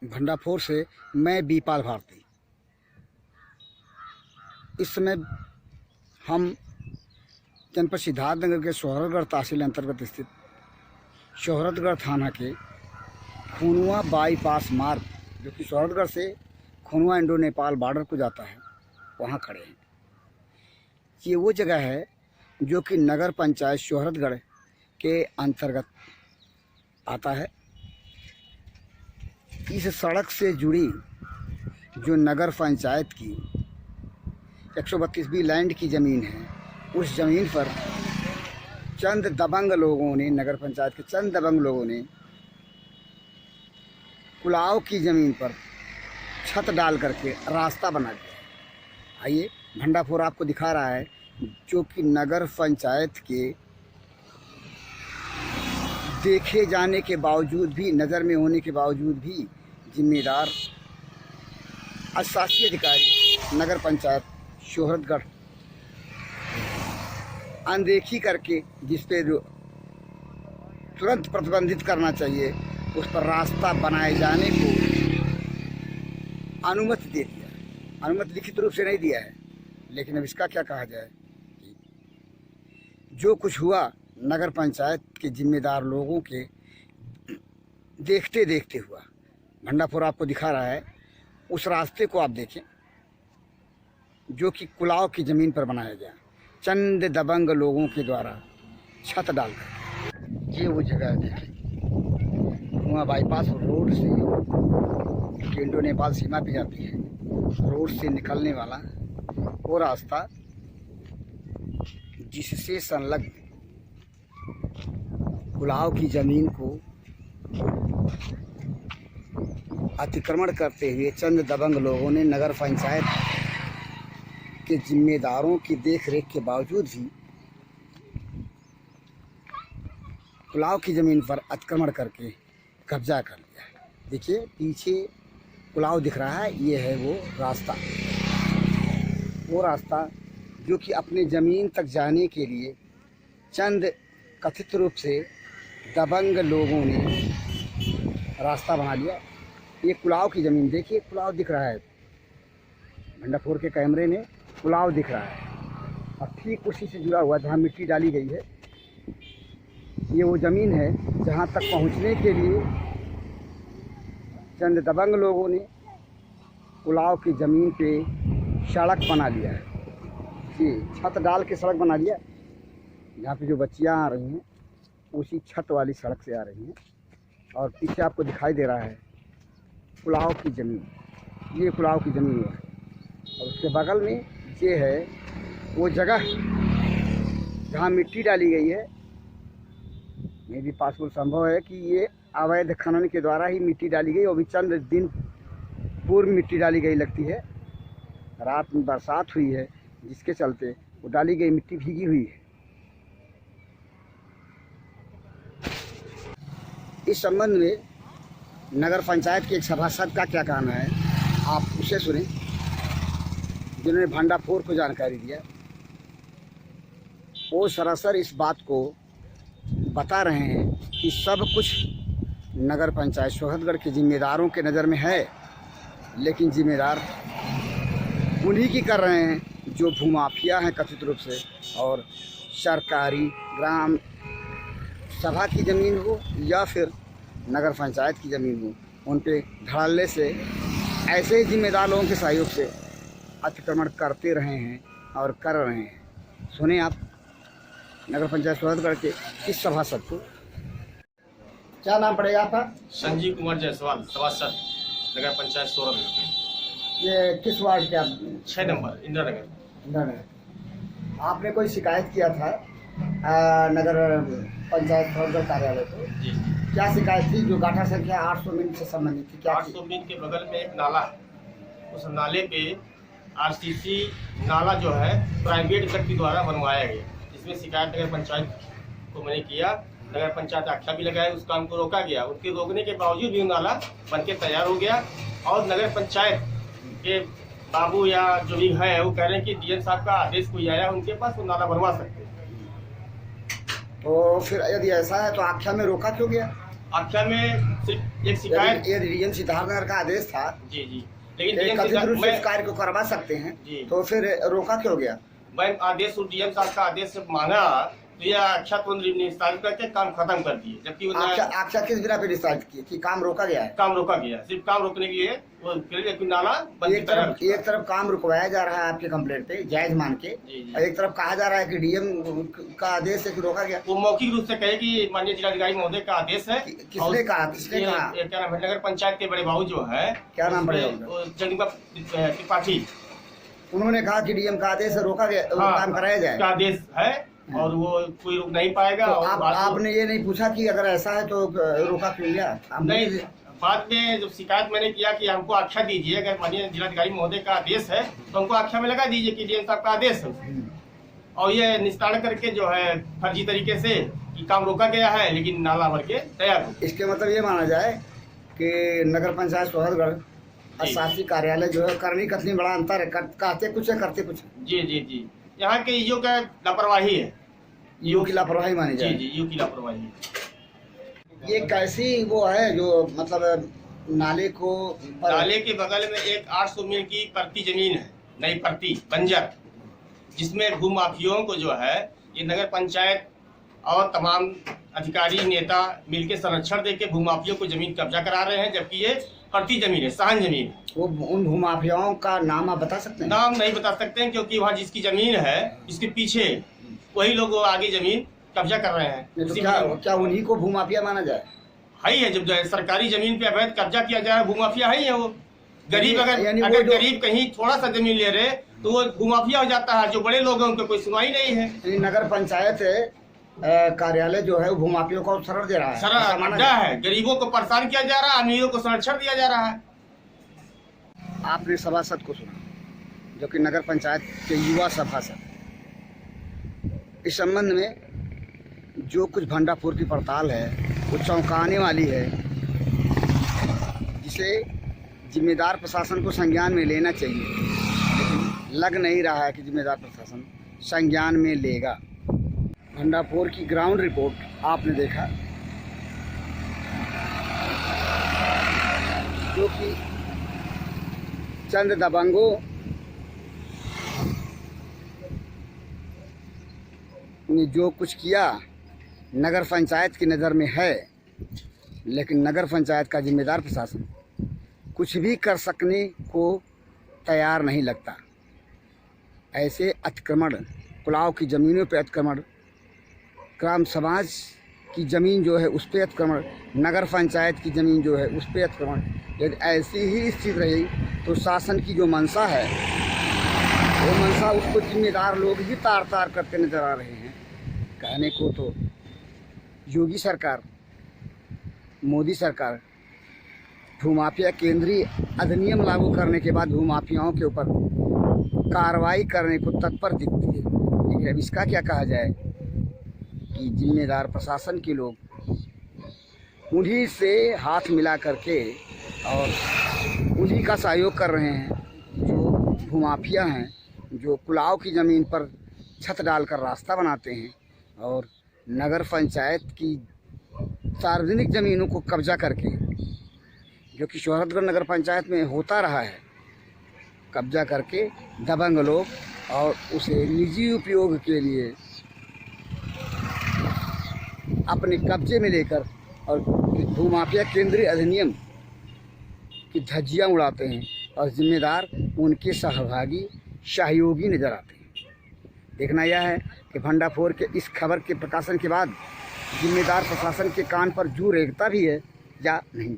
भंडाफोर से मैं बीपाल भारती। इस समय हम जनपद सिद्धार्थनगर के शोहरतगढ़ तहसील अंतर्गत स्थित शोहरतगढ़ थाना के खुनुआ बाईपास मार्ग, जो कि शोहरतगढ़ से खुनुआ इंडो नेपाल बॉर्डर को जाता है, वहाँ खड़े हैं। ये वो जगह है जो कि नगर पंचायत शोहरतगढ़ के अंतर्गत आता है। इस सड़क से जुड़ी जो नगर पंचायत की 132 बी लैंड की ज़मीन है, उस ज़मीन पर चंद दबंग लोगों ने, नगर पंचायत के चंद दबंग लोगों ने कुलाव की ज़मीन पर छत डाल करके रास्ता बना दिया। आइए भंडाफोर आपको दिखा रहा है, जो कि नगर पंचायत के देखे जाने के बावजूद भी, नज़र में होने के बावजूद भी जिम्मेदार शासकीय अधिकारी नगर पंचायत शोहरतगढ़ अनदेखी करके, जिस पे जो तुरंत प्रतिबंधित करना चाहिए, उस पर रास्ता बनाए जाने को अनुमति दे दिया। अनुमति लिखित रूप से नहीं दिया है, लेकिन अब इसका क्या कहा जाए कि जो कुछ हुआ नगर पंचायत के जिम्मेदार लोगों के देखते देखते हुआ। भंडाफोर आपको दिखा रहा है, उस रास्ते को आप देखें जो कि कुलाव की ज़मीन पर बनाया गया, चंद दबंग लोगों के द्वारा छत डालकर। ये वो जगह है, देखें, वहाँ बाईपास रोड से इंडो नेपाल सीमा पे जाती है, रोड से निकलने वाला वो रास्ता, जिससे संलग्न कुलाव की ज़मीन को अतिक्रमण करते हुए चंद दबंग लोगों ने नगर पंचायत के जिम्मेदारों की देखरेख के बावजूद भी कुलाव की ज़मीन पर अतिक्रमण करके कब्जा कर लिया। देखिए पीछे कुलाव दिख रहा है, ये है वो रास्ता जो कि अपने ज़मीन तक जाने के लिए चंद कथित रूप से दबंग लोगों ने रास्ता बना लिया। ये कुलाव की ज़मीन, देखिए कुलाव दिख रहा है, भंडाफोर के कैमरे में कुलाव दिख रहा है, और ठीक उसी से जुड़ा हुआ जहाँ मिट्टी डाली गई है, ये वो ज़मीन है जहाँ तक पहुँचने के लिए चंद दबंग लोगों ने कुलाव की ज़मीन पे सड़क बना लिया है। जी, छत डाल के सड़क बना लिया। यहाँ पे जो बच्चियाँ आ रही हैं, उसी छत वाली सड़क से आ रही हैं, और पीछे आपको दिखाई दे रहा है कुलाव की ज़मीन, ये कुलाव की ज़मीन है। और उसके बगल में ये है वो जगह जहाँ मिट्टी डाली गई है। ये भी पॉसिबल संभव है कि ये अवैध खनन के द्वारा ही मिट्टी डाली गई, और भी चंद दिन पूर्व मिट्टी डाली गई लगती है। रात में बरसात हुई है, जिसके चलते वो डाली गई मिट्टी भीगी हुई है। इस संबंध में नगर पंचायत के एक सभासद का क्या कहना है, आप उसे सुने, जिन्होंने भंडाफोर को जानकारी दिया। वो सरासर इस बात को बता रहे हैं कि सब कुछ नगर पंचायत शोहरतगढ़ के जिम्मेदारों के नज़र में है, लेकिन जिम्मेदार उन्हीं की कर रहे हैं जो भूमाफिया हैं कथित रूप से, और सरकारी ग्राम सभा की ज़मीन हो या फिर नगर पंचायत की ज़मीन हो, उन पे धड़ल्ले से ऐसे ही जिम्मेदार लोगों के सहयोग से अतिक्रमण करते रहे हैं और कर रहे हैं। सुने आप नगर पंचायत शोहरतगढ़ के इस सभासद को। क्या नाम पड़ेगा आपका? संजीव कुमार जायसवाल, सभासद नगर पंचायत शोहरतगढ़। ये किस वार्ड के आप? 6 नंबर इंदिरा नगर। आपने कोई शिकायत किया था नगर पंचायत शोहरतगढ़ कार्यालय को? जी। क्या शिकायत थी? जो गाठा संख्या 800 मीन से संबंधित थी। क्या 800 मीन के बगल में एक नाला, उस नाले पे आरसीसी नाला जो है प्राइवेट व्यक्ति द्वारा बनवाया गया। इसमें शिकायत नगर पंचायत को मैंने किया, नगर पंचायत आख्या भी लगाया, उस काम को रोका गया। उसके रोकने के बावजूद भी नाला बनके तैयार हो गया, और नगर पंचायत के बाबू या जो भी है वो कह रहे हैं कि डीएम साहब का आदेश कोई आया उनके पास, वो नाला बनवा सकते हैं। तो फिर यदि ऐसा है तो आख्या में रोका क्यों गया? आख्या में सिर्फ एक शिकायत, यदि डीएम सिद्धार्थनगर का आदेश था जी जी, लेकिन कथित डीएम रूप से इस कार्य को करवा सकते हैं, तो फिर रोका क्यों गया? मैं आदेश डीएम साहब का आदेश से मांगा तो यह आख्या तुरंत निस्तारित करके काम खत्म कर दिए, जबकि आख्या किस बिना पे निस्तारित किए कि काम रोका गया है? काम रोका गया, सिर्फ काम रोकने के लिए वो नाला एक तरफ काम रुकवाया जा रहा है आपके कंप्लेंट पे जायज मान के, और एक तरफ कहा जा रहा है कि डीएम का आदेश है कि रोका गया। वो मौखिक रूप से कहे कि माननीय जिलाधिकारी महोदय का आदेश है। किसने कहा? क्या नाम है, नगर पंचायत के बड़े बाबू जो है, क्या नाम बड़े बाबू? जगदीप त्रिपाठी, उन्होंने कहा कि डीएम का आदेश है, रोका गया, काम कराया जाए, आदेश है और वो कोई रुक नहीं पाएगा। तो आपने ये नहीं पूछा कि अगर ऐसा है तो रोका क्यों गया? नहीं, बाद में जब शिकायत मैंने किया कि हमको आख्या दीजिए, अगर माननीय जिलाधिकारी महोदय का आदेश है तो हमको आख्या में लगा दीजिए कि डीएम साहब का आदेश है, और ये निस्तारण करके जो है फर्जी तरीके से कि काम रोका गया है लेकिन नाला भर के तैयार हो। इसके मतलब ये माना जाए कि नगर पंचायत सोहरगढ़ और शासकीय कार्यालय जो है करनी कतनी बड़ा अंतर है, कहते कुछ है करते कुछ। जी जी जी, यहाँ के ईओ का लापरवाही है, ईओ की लापरवाही मानी जाए। जी जी, ईओ की लापरवाही है। ये कैसी वो है जो मतलब नाले के बगल में एक 800 मील की परती जमीन है, नई परती बंजर, जिसमें भूमाफियों को जो है ये नगर पंचायत और तमाम अधिकारी नेता मिलकर संरक्षण देके भूमाफियों को जमीन कब्जा करा रहे हैं, जबकि ये परती जमीन है, सहन जमीन है। वो उन भूमाफियाओं का नाम आप बता सकते हैं? नाम नहीं बता सकते हैं, क्योंकि वहाँ जिसकी जमीन है इसके पीछे वही लोग आगे जमीन कब्जा कर रहे हैं। तो क्या उन्हीं को भूमाफिया माना जाए? है जब सरकारी जमीन पे अवैध कब्जा किया जा रहा है, भूमाफिया है वो। गरीब अगर गरीब कहीं थोड़ा सा जमीन ले रहे तो वो भूमाफिया हो जाता है। जो बड़े लोग हैं उनको कोई सुनवाई नहीं है। नगर पंचायत कार्यालय जो है वो भूमाफियों को अवसर दे रहा है, सर अड्डा है, गरीबों को परेशान किया जा रहा है, अमीरों को संरक्षण दिया जा रहा है। आपने सभासद को सुना जो कि नगर पंचायत के युवा सभासद, इस संबंध में जो कुछ भंडाफोड़ की पड़ताल है वो चौंकाने वाली है, जिसे जिम्मेदार प्रशासन को संज्ञान में लेना चाहिए, लेकिन लग नहीं रहा है कि जिम्मेदार प्रशासन संज्ञान में लेगा। भंडाफोड़ की ग्राउंड रिपोर्ट आपने देखा, जो कि चंद दबंगों ने जो कुछ किया नगर पंचायत की नज़र में है, लेकिन नगर पंचायत का जिम्मेदार प्रशासन कुछ भी कर सकने को तैयार नहीं लगता। ऐसे अतिक्रमण, पुलाव की ज़मीनों पर अतिक्रमण, ग्राम समाज की ज़मीन जो है उस पर अतिक्रमण, नगर पंचायत की ज़मीन जो है उस पर अतिक्रमण, यदि ऐसी ही स्थिति रही तो शासन की जो मंशा है वो मंशा उसको जिम्मेदार लोग ही तार तार करते नजर आ रहे हैं। कहने को तो योगी सरकार, मोदी सरकार भूमाफिया केंद्रीय अधिनियम लागू करने के बाद भूमाफियाओं के ऊपर कार्रवाई करने को तत्पर दिखती है, लेकिन अब इसका क्या कहा जाए कि जिम्मेदार प्रशासन के लोग उन्हीं से हाथ मिला करके और उन्हीं का सहयोग कर रहे हैं जो भूमाफिया हैं, जो पुलाव की ज़मीन पर छत डालकर रास्ता बनाते हैं और नगर पंचायत की सार्वजनिक ज़मीनों को कब्जा करके, जो कि सोहरगढ़ नगर पंचायत में होता रहा है, कब्जा करके दबंग लोग और उसे निजी उपयोग के लिए अपने कब्जे में लेकर और भूमाफिया केंद्रीय अधिनियम की धज्जियाँ उड़ाते हैं और जिम्मेदार उनके सहभागी सहयोगी नजर आते हैं। देखना यह है कि भंडाफोड़ के इस खबर के प्रकाशन के बाद जिम्मेदार प्रशासन के कान पर जू रेंगता भी है या नहीं।